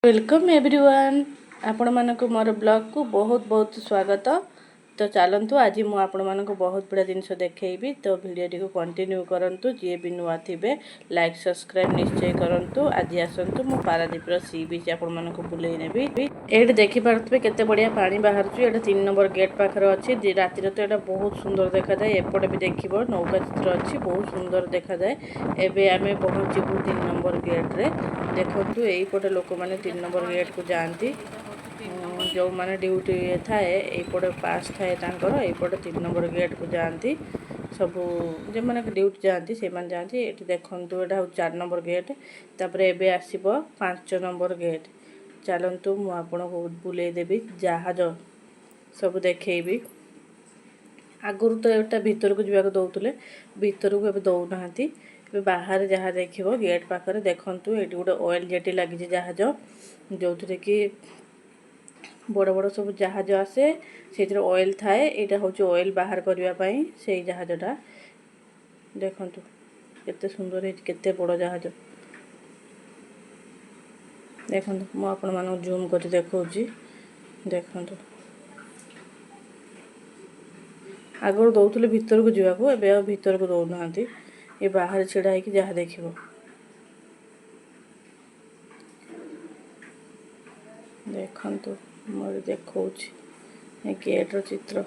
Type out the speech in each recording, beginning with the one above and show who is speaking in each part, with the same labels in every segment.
Speaker 1: Welcome everyone आपण मानक मोर blog को बहुत बहुत स्वागत। तो चलतु आज मु आपण मानक बहुत बड़ा जिनस देखी। तो वीडियो को कंटिन्यू करंतु जी भी नुआ थे लाइक सब्सक्राइब निश्चय करंतु। आज आसतु मु पारादीपर सी बीच आपण मानक बुले नेबी। एट देखि पारथबे केते बढ़िया पानी बाहर छु। एटा 3 नंबर गेट पाखर अछि। राति रे तो एटा बहुत सुंदर देखा जाए। एपटे भी देखिबो नौका चित्र अछि, बहुत सुंदर देखा जाए। एबे आमे पहुंचीबु 3 नंबर गेट रे। देखंतु एई पटे लोक माने 3 नंबर गेट को जानती। जो माने ड्यूटी थाए एपटे पास थाए तांकर एपटे 3 नंबर गेट को जानती। सबू जे माने ड्यूटी जानती से मान जानती। एटी देखंतु एटा 4 नंबर गेट। तापर एबे आसीबो 5 नंबर गेट। चलंतु मु आपन को बुले देबी जहाज सब देखेबी। आगुरु तो एटा भीतर को जीवा को दउतले, भीतर को एबे दउ नाहंती। बाहर जहाँ देखिबो गेट पाखरे देखंतु एटी गोटे ऑयल जेटी लागी जहाज, जोथरे कि बड़ बड़ सब जहाज आसे से ऑयल थाए। एटा होची ऑयल बाहर करबा पई सेई जहाजटा। देखंतु केते सुंदर है, केते बड़ जहाज। देखंतु मु आपन मानो जूम कर देखौची। देखंतु आगुरु दउतले भीतर को जीवा को, एबे भीतर को दउ नाहंती। ये बाहर छिड़ा है कि जहाँ देखिबो। देखंतु मोर देखौची गेट रो चित्र।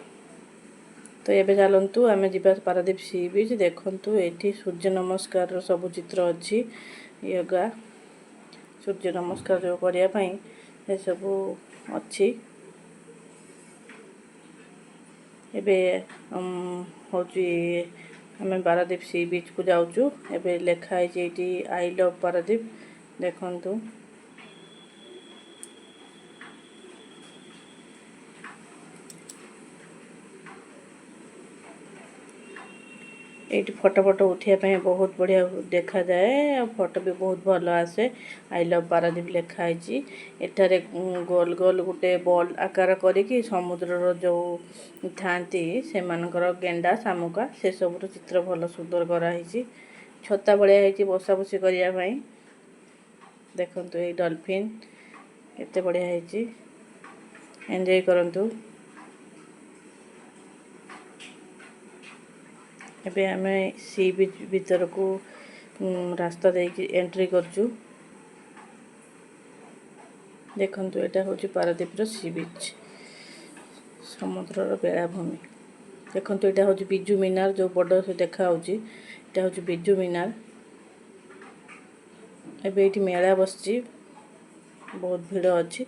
Speaker 1: तो एबे चलंतु आमे जिबा पारादीप सी बीच। देखंतु एठी सूर्य नमस्कार रो सब चित्र अछि। योगा सूर्य नमस्कार जो करिया पई ए सब अछि। एबे होची आमे पारादीप सी बीच को जाउचु। एबे लेखा है जेटी आई लव पारादीप। देखंतु एटी फोटो फोटो उठिया पे बहुत बढ़िया देखा जाए। फोटो भी बहुत भल आसे। आई लव पारादीप लेखा है। एठारे गोल गोल गुटे बॉल आकार करिकी समुद्र रो जो थांती से मानकर गेंडा शामुका से सब चित्र भल सुंदर करा है। छता बढ़िया है बसा बसी करिया पई। देखंतु ए डॉल्फिन केते बढ़िया है, एंजॉय करंतु। एबे आमे सी बीच भीतर को रास्ता देकी एंट्री करचु। देखंतु एटा होची पारादीप रो सी बीच, समुद्र रो बेलाभूमि। देखंतु एटा होची बिजू मीनार जो बड़ से देखा होची। एटा होची बिजू मीनार। एबे एठी मेला बसची, बहुत भीड़ अछि।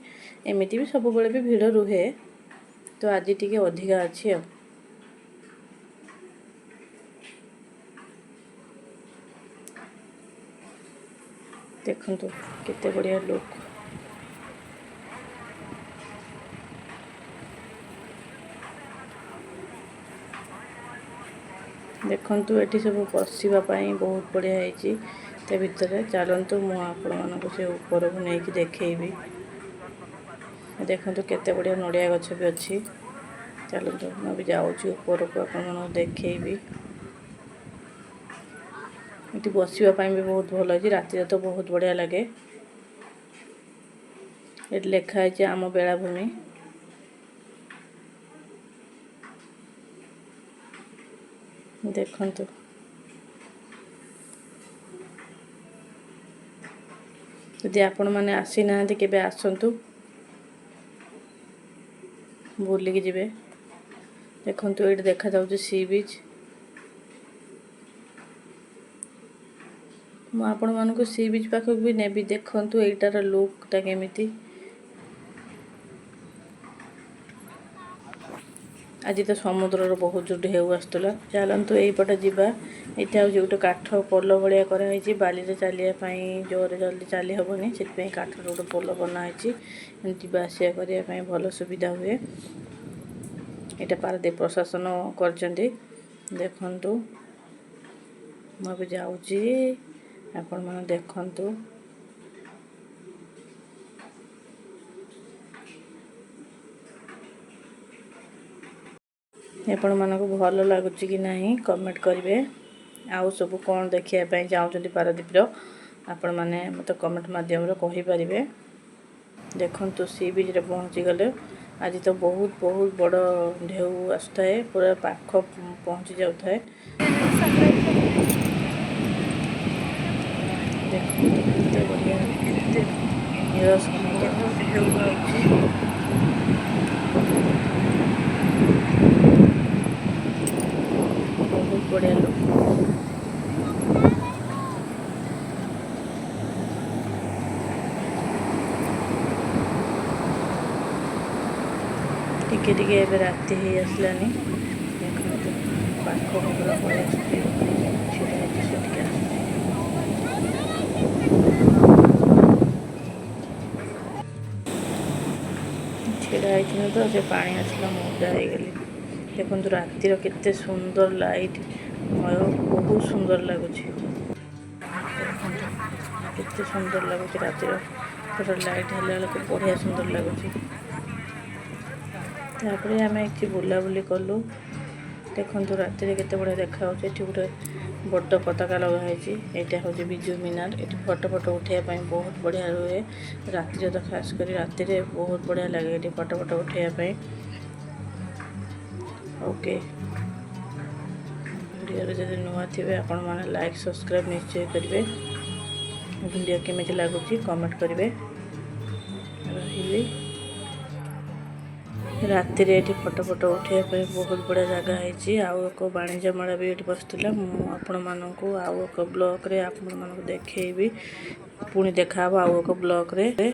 Speaker 1: एमिति भी सब बेले भी भीड़ रुहे, तो आज टिके अधिका अछि। देखंतु केते बढ़िया लोक। देखंतु एठी सब बसिबा पई बहुत बढ़िया है। ते भीतर चलंतु मु आपण मानको से ऊपर को नेकी देखैबी। देखंतु केते बढ़िया नडिया गछ भी अछि। चलंतु मु भी जाउची ऊपर को आपण मानको देखैबी। एटी बसिबा पई भी बहुत भल है। राति रे तो बहुत बढ़िया लगे। एटी लेखा है आम बेलाभूमि। देखंतु यदि आपण माने आसी नाहंती केबे आसंतु, बुलिकी जिबे। देखंतु एटी देखा जाउची सी बीच। मु आपण मानको सी बीच पाखक भी नेबी। देखंतु एटार लुक ता केमिति। आज तो समुद्र रो बहुत जो ढेउ आस्तला। चलंतु एई पटे जिबा। एटा होची गोटे काठ पोलो भलिया करा हैची। बाली रे चलिया पई जोरे जल्दी चली हबनी, सेति पई काठ रो गोटे पोलो बना हैची। जिबा आसिया करिया पई भलो सुविधा हुए। एटा पारादीप प्रशासन करचंदी। देखंतु मु भी जाउची, आपण माने देखंतु। आपण मानको भल लागुची कि नहीं कमेंट करिवे। आउ सब कोन देखिया पई चाहउचंदी पारादीप रो, आपण माने मते कमेंट माध्यम रे कहि परिबे। देखु सी बीच रे पहुँची गले। आज तो बहुत बहुत बड़ ढेउ आसुए पूरा पाख पहुँची जाए। देखो केते बढ़िया केते नीर समुद्र ढेउ आउची। बहुत बढ़िया लोग टिके टिके एबे राति ही आसलानी। देखो पाख पूरा पड़े आसुची छिड़ा है से टिके आसुची। छिड़ा है तो से पानी आसला मुदा हो गली। देखो रातिर केते सुंदर लाइट मय बहुत सुंदर लगुच। केते सुंदर लगुच रातिर पूरा लाइट हेल्ला बेलू बढ़िया सुंदर लगुच। तापर आम एक बुलाबुली कलु। देखु रातिर केते बढ़िया देखा गोटे बड़ पताका लगाई। यहाँ हूँ विजु मीनार। ये फटो फटो उठाई बहुत बढ़िया रुए। रातिर तो खास कर रातिर बहुत बढ़िया लगे ये फटो फटो उठाई। ओके वीडियो जब नुआ थे आपण मैंने लाइक सब्सक्राइब निश्चय करेंगे। वीडियो केमी लगुच कमेंट करेंगे। रही रातिर ये फटो फटो उठाई बहुत बढ़िया जगह है। आउ एक वाणिज्य मेला भी ये बसला। आपण मानू आउ एक ब्लॉक रे आपण मानू देखी पुणी देखा आउ एक ब्लॉक रे।